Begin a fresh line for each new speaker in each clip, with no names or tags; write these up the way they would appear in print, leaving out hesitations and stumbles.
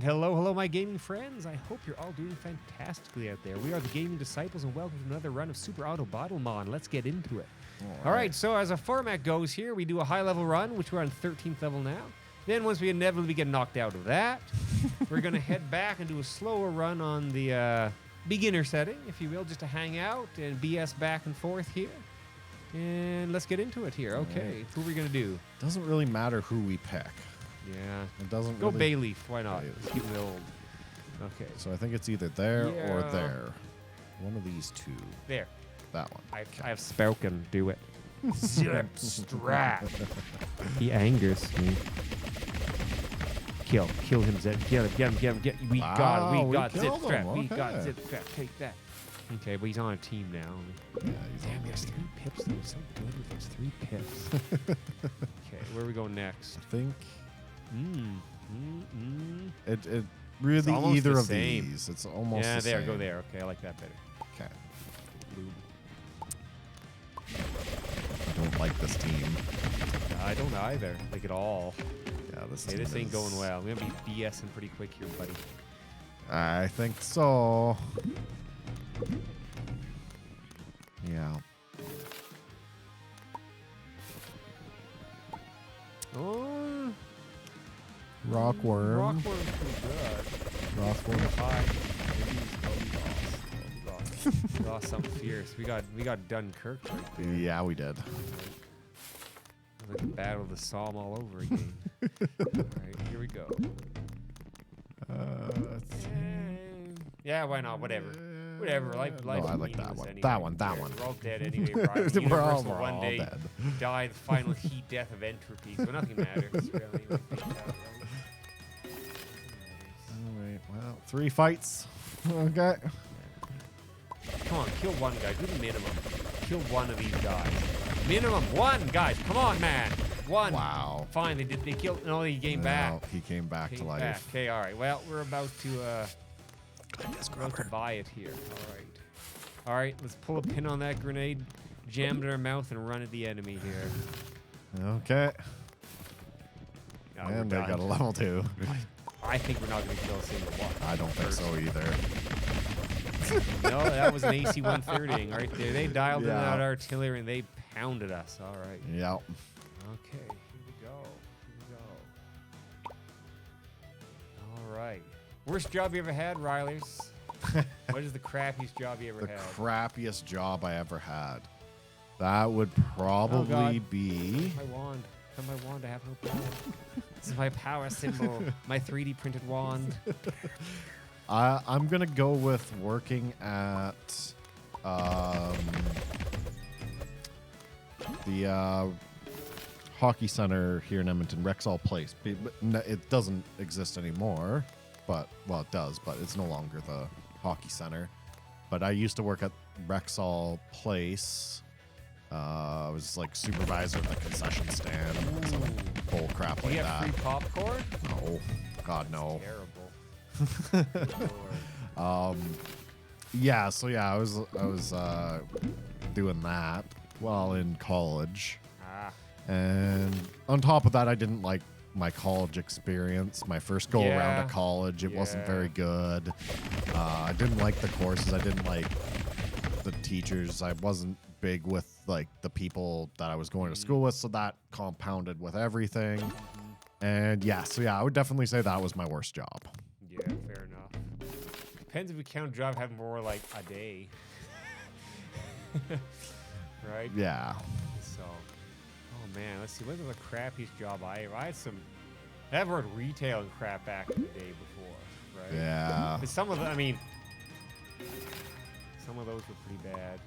And hello, my gaming friends. I hope you're all doing fantastically out there. We are the Gaming Disciples, and welcome to another run of Super Auto Battlemon. Let's get into it. All right, so as our format goes here, we do a high-level run, which we're on 13th level now. Then once we inevitably get knocked out of that, we're going to head back and do a slower run on the beginner setting, if you will, just to hang out and BS back and forth here. And let's get into it here. Okay, who are we going to do?
Doesn't really matter who we pick.
Yeah.
It doesn't
Go
really...
Bayleaf. Why not?
Bayleaf.
Let's keep it old. Okay.
So I think it's either there or
Yeah.
there. One of these two.
There.
That one.
I have spoken. Do it. Zip strap. He angers me. Kill him, Zip. Get him. We got Zip
killed
strap.
him.
We got
Okay.
Zip strap. Take that. Okay, but he's on a team now.
Yeah, he's
Damn,
on
he has 3 pips though. He's so good with those 3 pips. Okay, where we go next?
I think it
It's
really
almost
either
the
of
same.
these. It's almost
Yeah,
the
there.
same.
Go there. Okay, I like that better.
Okay.
Blue.
I don't like this team.
I don't either, like at all.
Yeah, this
Hey,
team
this ain't
is-
going well. We're gonna be BSing pretty quick here, buddy.
I think so. Yeah.
Oh,
Rockworm.
Rockworm's pretty good.
Rockworm.
Hi. We lost something fierce. We got Dunkirk right there.
Yeah, we did.
It was like the Battle of the Somme all over again. Alright, here we go.
Let's see.
Yeah, why not? Whatever. Whatever. Life
I like that
meaningless
one.
anyway.
That one. That
Yeah,
one.
We're all dead anyway, Brian. The
We're all-
universe will
we're
one
all
day
dead.
die the final heat death of entropy, so nothing matters, really. when you think about it, right?
Alright, well, 3 fights. Okay.
Come on, kill one guy. Do the minimum. Kill one of these guys. Minimum 1, guys. Come on, man. 1.
Wow.
Fine, they killed. No, he came
No,
back.
he came back to life.
Okay, all right. Well, we're about to buy it here. All right. All right, let's pull a pin on that grenade, jam it in our mouth, and run at the enemy here.
Okay.
Oh, we're
And they
done.
got a level 2.
I think we're not going to kill a single one.
I don't think so either.
No, that was an AC-130 right there. They dialed in
Yeah.
that artillery and they pounded us. All right.
Yep.
Okay, here we go. All right. Worst job you ever had, Riley's? What is the crappiest job you ever
The
had?
crappiest job I ever had. That would probably
God.
be...
My wand. Got my wand. I have no power. This is my power symbol. My 3D printed wand.
I'm going to go with working at the hockey center here in Edmonton, Rexall Place. It doesn't exist anymore, but, well, it does, but it's no longer the hockey center. But I used to work at Rexall Place. I was like supervisor of the concession stand, some bull crap
Do
like
you have
that.
free popcorn?
No, God, no.
Terrible. Good Lord.
Yeah, so yeah, I was doing that while in college,
Ah.
and on top of that, I didn't like my college experience. My first go around
Yeah.
at college, it wasn't
Yeah.
very good. I didn't like the courses. I didn't like the teachers. I wasn't big with like the people that I was going to school with, so that compounded with everything. And yeah, so yeah, I would definitely say that was my worst job.
Yeah, fair enough. Depends if we count job having more like a day. Right?
Yeah.
So, oh man, let's see. What was the crappiest job I ever? I had some. I've worked retail and crap back in the day before, right?
Yeah.
But some of them, I mean, some of those were pretty bad.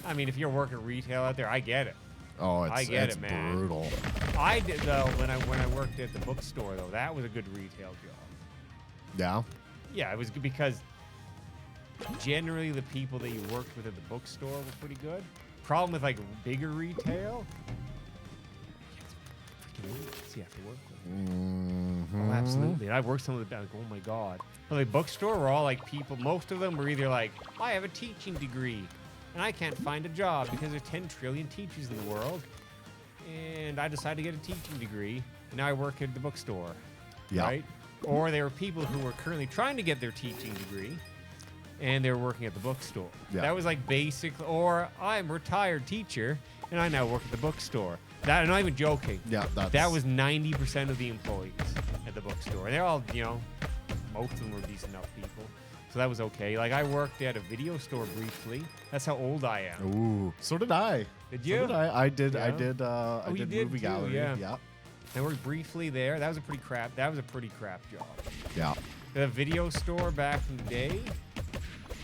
I mean, if you're working retail out there, I get it.
Oh,
I
it's
get it, man.
brutal.
I did though when I worked at the bookstore though. That was a good retail job.
Yeah.
Yeah, it was good because generally the people that you worked with at the bookstore were pretty good. Problem with like bigger retail, freaking idiots you have to work with.
Mm-hmm.
Oh, absolutely. I've worked some of the like, oh my god. Well, the bookstore were all like people. Most of them were either like, I have a teaching degree, and I can't find a job because there's 10 trillion teachers in the world, and I decided to get a teaching degree, and now I work at the bookstore.
Yeah.
Right? or they were people who were currently trying to get their teaching degree, and they were working at the bookstore.
Yeah.
That was like basic. Or I'm a retired teacher, and I now work at the bookstore. That I'm not even joking.
Yeah,
That was 90% of the employees at the bookstore. And they're all, most of them were decent enough people. So that was okay. Like, I worked at a video store briefly. That's how old I am.
Ooh, so did I.
Did you?
So did I. I did.
Yeah.
I did. I
you
did
did
movie
too,
gallery.
yeah. I worked briefly there. That was a pretty crap job.
Yeah.
The video store back in the day.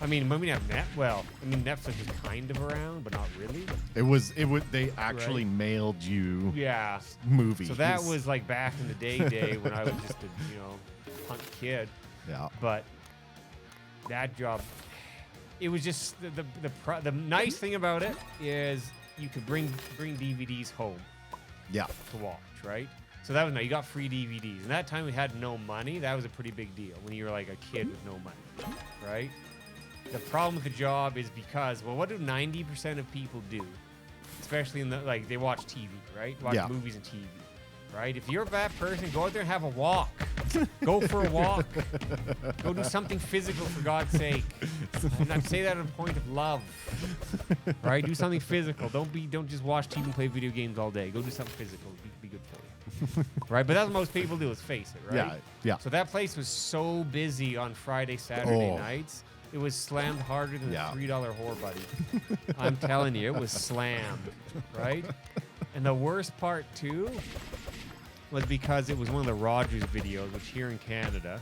I mean, when we didn't have Netflix was kind of around, but not really.
It was. They actually mailed you.
Yeah.
Movies.
So that was like back in the day when I was just a punk kid.
Yeah.
But that job, it was just the nice thing about it is you could bring DVDs home.
Yeah.
To watch, right? So that was nice. You got free DVDs. And that time we had no money. That was a pretty big deal when you were like a kid with no money, right? The problem with the job is because, well, what do 90% of people do? Especially in they watch TV, right? Watch movies and TV, right? If you're a bad person, go out there and have a walk. Go for a walk. Go do something physical, for God's sake. And I say that on a point of love, right? Do something physical. Don't just watch TV and play video games all day. Go do something physical. Be good for you, right? But that's what most people do. Let's face it, right?
Yeah.
So that place was so busy on Friday, Saturday nights. It was slammed harder than a $3 whore buddy. I'm telling you, it was slammed, right? And the worst part too was because it was one of the Rogers videos, which here in Canada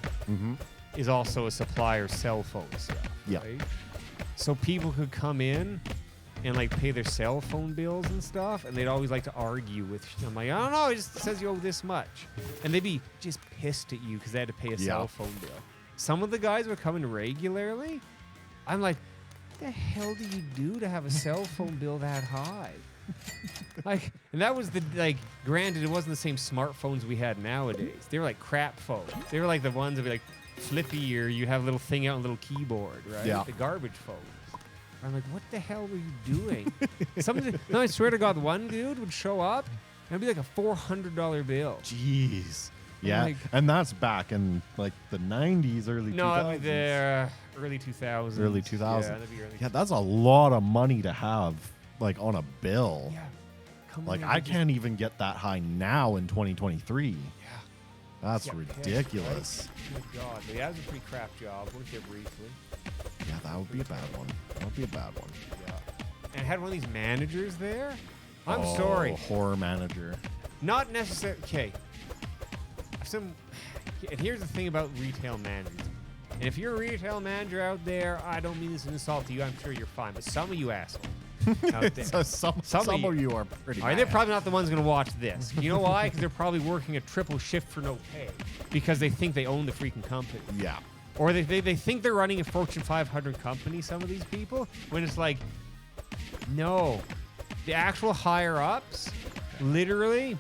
is also a supplier cell phone stuff.
Yeah.
Right? So people could come in and like pay their cell phone bills and stuff, and they'd always like to argue with. I'm like, I don't know, it just says you owe this much, and they'd be just pissed at you because they had to pay a cell phone bill. Some of the guys were coming regularly. I'm like, what the hell do you do to have a cell phone bill that high? And that was granted, it wasn't the same smartphones we had nowadays. They were like crap phones. They were like the ones that were like flippy, or you have a little thing out on a little keyboard, right?
Yeah.
The garbage phones. I'm like, what the hell were you doing? I swear to God, one dude would show up and it'd be like a $400 bill.
Jeez. Yeah, and that's back in like the 90s, early 2000s.
No, the early 2000s.
Early 2000s.
Yeah, that'd be early.
Yeah, that's a lot of money to have, like, on a bill.
Yeah.
Like, I can't even get that high now in 2023.
Yeah.
That's ridiculous.
Good God. But yeah, that was a pretty crap job. Worked here briefly.
Yeah, that would be a bad one. That would be a bad one.
Yeah. And had one of these managers there. I'm sorry.
Horror manager.
Not necessarily. Okay. And here's the thing about retail managers. And if you're a retail manager out there, I don't mean this as an insult to you. I'm sure you're fine. But some of you assholes out there.
So some of you are pretty
All right, they're probably not the ones going to watch this. You know why? Because they're probably working a triple shift for no pay. Because they think they own the freaking company.
Yeah.
Or they think they're running a Fortune 500 company, some of these people, when it's like, no. The actual higher-ups, literally,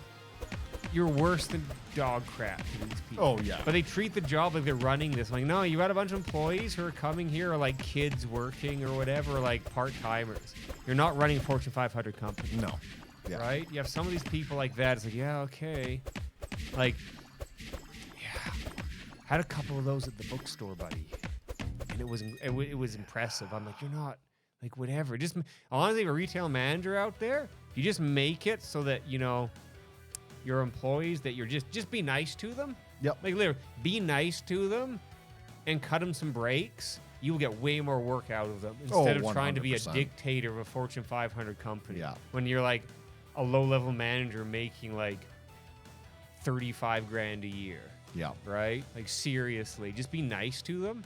you're worse than dog crap to these people.
Oh, yeah.
But they treat the job like they're running this. Like, no, you got a bunch of employees who are coming here, or like kids working or whatever, like part-timers. You're not running a Fortune 500 company.
No. Yeah.
Right? You have some of these people like that. It's like, yeah, okay. Like, yeah. Had a couple of those at the bookstore, buddy. And it was impressive. I'm like, you're not, like, whatever. Just, honestly, a retail manager out there, you just make it so that, your employees, that you're just be nice to them.
Yep.
Like, literally, be nice to them and cut them some breaks. You will get way more work out of them instead of trying to be a
100%.
dictator of a Fortune 500 company.
Yeah.
When you're like a low-level manager making like 35 grand a year.
Yeah.
Right? Like, seriously, just be nice to them.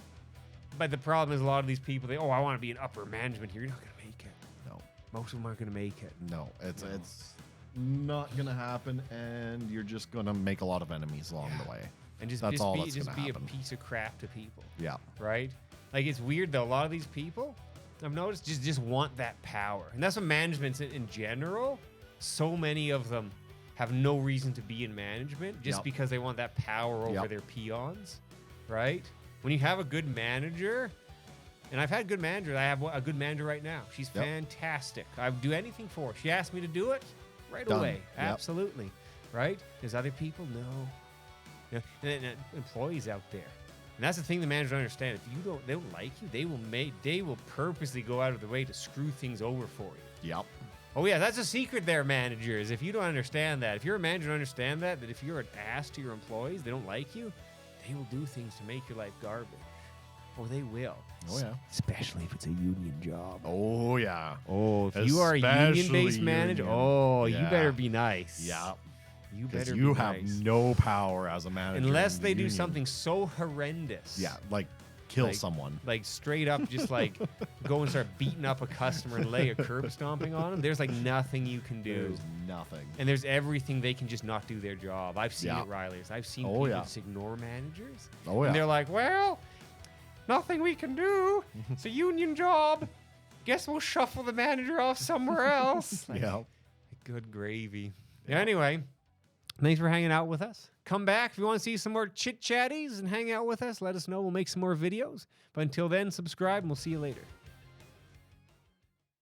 But the problem is a lot of these people, I want to be an upper management here. You're not going to make it.
No.
Most of them aren't going to make it.
No. It's not gonna happen, and you're just gonna make a lot of enemies along the way.
And just
That's
be
gonna
a
happen.
piece of crap to people.
Yeah.
Right? Like, it's weird though. A lot of these people, I've noticed, just want that power, and that's what management's in general. So many of them have no reason to be in management just because they want that power over their peons. Right? When you have a good manager, and I've had good managers. I have a good manager right now. She's fantastic. I would do anything for her. She asked me to do it. Right
Done.
away.
Yep.
Absolutely. Right? There's other people? No. You know, and employees out there. And that's the thing the managers don't understand. If they don't like you, they will purposely go out of their way to screw things over for you.
Yep.
Oh yeah, that's a secret there, managers. If you don't understand that, if you're a manager, don't understand that if you're an ass to your employees, they don't like you, they will do things to make your life garbage. Oh, they will.
Oh yeah.
Especially if it's a union job.
Oh yeah.
Oh, if you are a union-based manager, you
Yeah.
better be nice.
Yeah.
You better
Because
be
you have
nice.
no power as a manager.
Unless
in the
they do
union.
something so horrendous.
Yeah, like kill
Like-
someone.
Like straight up just like go and start beating up a customer and lay a curb stomping on them. There's like nothing you can do.
There's nothing.
And there's everything they can just not do their job. I've seen
Yeah.
it, Riley's. I've seen
Oh,
people
yeah.
just ignore managers.
Oh yeah.
And they're like, well, nothing we can do. It's a union job. Guess we'll shuffle the manager off somewhere else. Like,
Yeah.
good gravy. Anyway, thanks for hanging out with us. Come back if you want to see some more chit chatties and hang out with us. Let us know. We'll make some more videos. But until then, subscribe and we'll see you later.